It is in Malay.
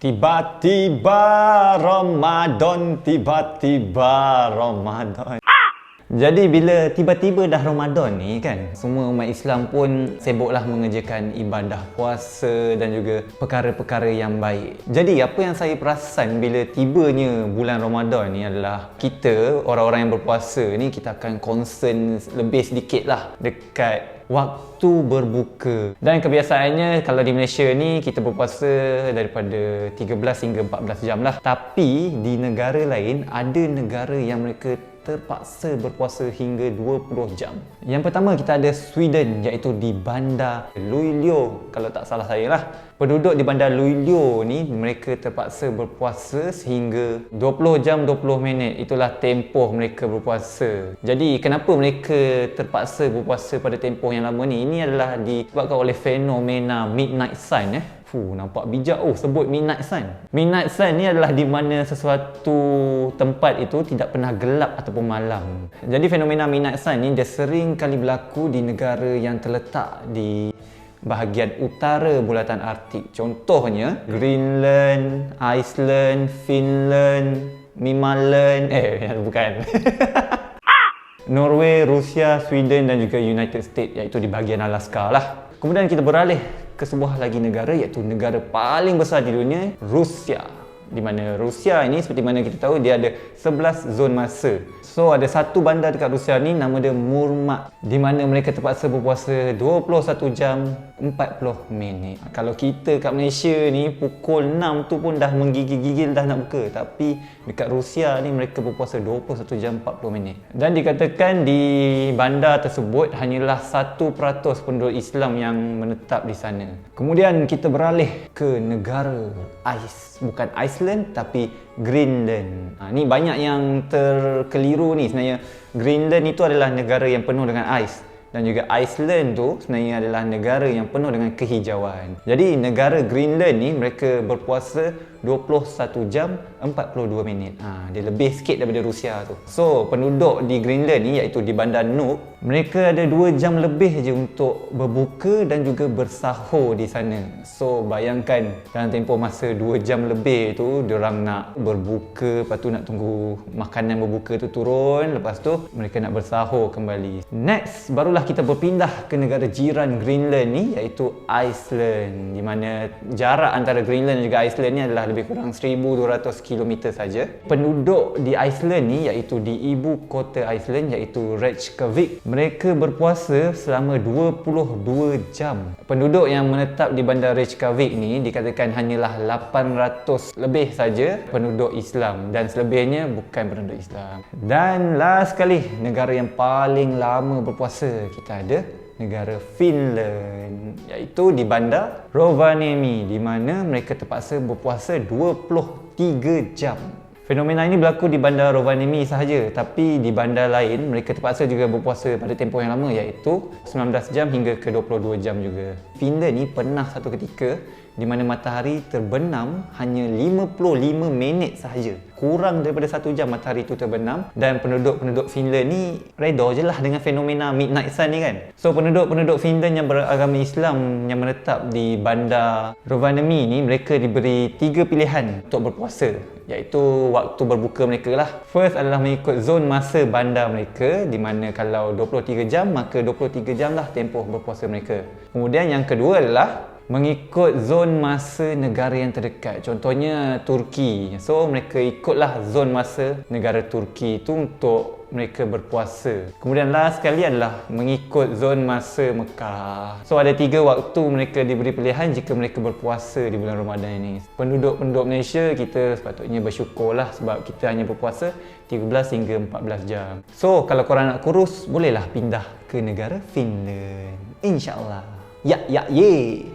Tiba-tiba Ramadan, tiba-tiba Ramadan. Jadi bila tiba-tiba dah Ramadan ni kan, semua umat Islam pun sibuklah mengerjakan ibadah puasa dan juga perkara-perkara yang baik. Jadi apa yang saya perasan bila tibanya bulan Ramadan ni adalah kita, orang-orang yang berpuasa ni, kita akan concern lebih sedikit lah dekat waktu berbuka. Dan kebiasaannya kalau di Malaysia ni kita berpuasa daripada 13 hingga 14 jam lah. Tapi di negara lain ada negara yang mereka terpaksa berpuasa hingga 20 jam. Yang pertama kita ada Sweden, iaitu di Bandar Luleå kalau tak salah saya lah. Penduduk di Bandar Luleå ni mereka terpaksa berpuasa sehingga 20 jam 20 minit. Itulah tempoh mereka berpuasa. Jadi kenapa mereka terpaksa berpuasa pada tempoh yang lama ni? Ini adalah disebabkan oleh fenomena midnight sun. Nampak bijak sebut midnight sun. Midnight sun ni adalah di mana sesuatu tempat itu tidak pernah gelap ataupun malam. Jadi fenomena midnight sun ni dia sering kali berlaku di negara yang terletak di bahagian utara bulatan Arktik. Contohnya Greenland, Iceland, Finland, Mimaland, bukan. Norway, Rusia, Sweden dan juga United States, iaitu di bahagian Alaska lah. Kemudian kita beralih ke sebuah lagi negara, iaitu negara paling besar di dunia, Rusia. Di mana Rusia ini seperti mana kita tahu dia ada 11 zon masa. So ada satu bandar dekat Rusia ni nama dia Murmansk, di mana mereka terpaksa berpuasa 21 jam 40 minit. Kalau kita kat Malaysia ni pukul 6 tu pun dah menggigil-gigil dah nak buka, tapi dekat Rusia ni mereka berpuasa 21 jam 40 minit. Dan dikatakan di bandar tersebut hanyalah 1% penduduk Islam yang menetap di sana. Kemudian kita beralih ke negara bukan Iceland tapi Greenland. Ni banyak yang terkeliru ni. Sebenarnya Greenland itu adalah negara yang penuh dengan ais, dan juga Iceland tu sebenarnya adalah negara yang penuh dengan kehijauan. Jadi negara Greenland ni mereka berpuasa 21 jam 42 minit. Dia lebih sikit daripada Rusia tu. So penduduk di Greenland ni, iaitu di bandar Nuuk, mereka ada 2 jam lebih je untuk berbuka dan juga bersahur di sana. So bayangkan dalam tempoh masa 2 jam lebih tu diorang nak berbuka, lepas tu nak tunggu makanan berbuka tu turun, lepas tu mereka nak bersahur kembali. Next barulah kita berpindah ke negara jiran Greenland ni, iaitu Iceland, di mana jarak antara Greenland dan juga Iceland ni adalah lebih kurang 1200 km saja. Penduduk di Iceland ni, iaitu di ibu kota Iceland, iaitu Reykjavik, mereka berpuasa selama 22 jam. Penduduk yang menetap di bandar Reykjavik ni dikatakan hanyalah 800 lebih saja penduduk Islam, dan selebihnya bukan penduduk Islam. Dan last sekali, negara yang paling lama berpuasa, kita ada negara Finland, iaitu di bandar Rovaniemi, di mana mereka terpaksa berpuasa 23 jam. Fenomena ini berlaku di bandar Rovaniemi sahaja, tapi di bandar lain mereka terpaksa juga berpuasa pada tempoh yang lama, iaitu 19 jam hingga ke 22 jam juga. Finland ni pernah satu ketika di mana matahari terbenam hanya 55 minit sahaja. Kurang daripada 1 jam matahari itu terbenam, dan penduduk-penduduk Finland ni reda je lah dengan fenomena midnight sun ni kan. So penduduk-penduduk Finland yang beragama Islam yang menetap di bandar Rovaniemi ni, mereka diberi 3 pilihan untuk berpuasa, iaitu waktu berbuka mereka lah. First adalah mengikut zon masa bandar mereka, di mana kalau 23 jam maka 23 jam lah tempoh berpuasa mereka. Kemudian yang kedua adalah mengikut zon masa negara yang terdekat. Contohnya Turki. So mereka ikutlah zon masa negara Turki itu untuk mereka berpuasa. Kemudian last sekali adalah mengikut zon masa Mekah. So ada 3 waktu mereka diberi pilihan jika mereka berpuasa di bulan Ramadan ini. Penduduk-penduduk Malaysia, kita sepatutnya bersyukurlah sebab kita hanya berpuasa 13 hingga 14 jam. So kalau korang nak kurus, bolehlah pindah ke negara Finland, InsyaAllah. Ya, ye.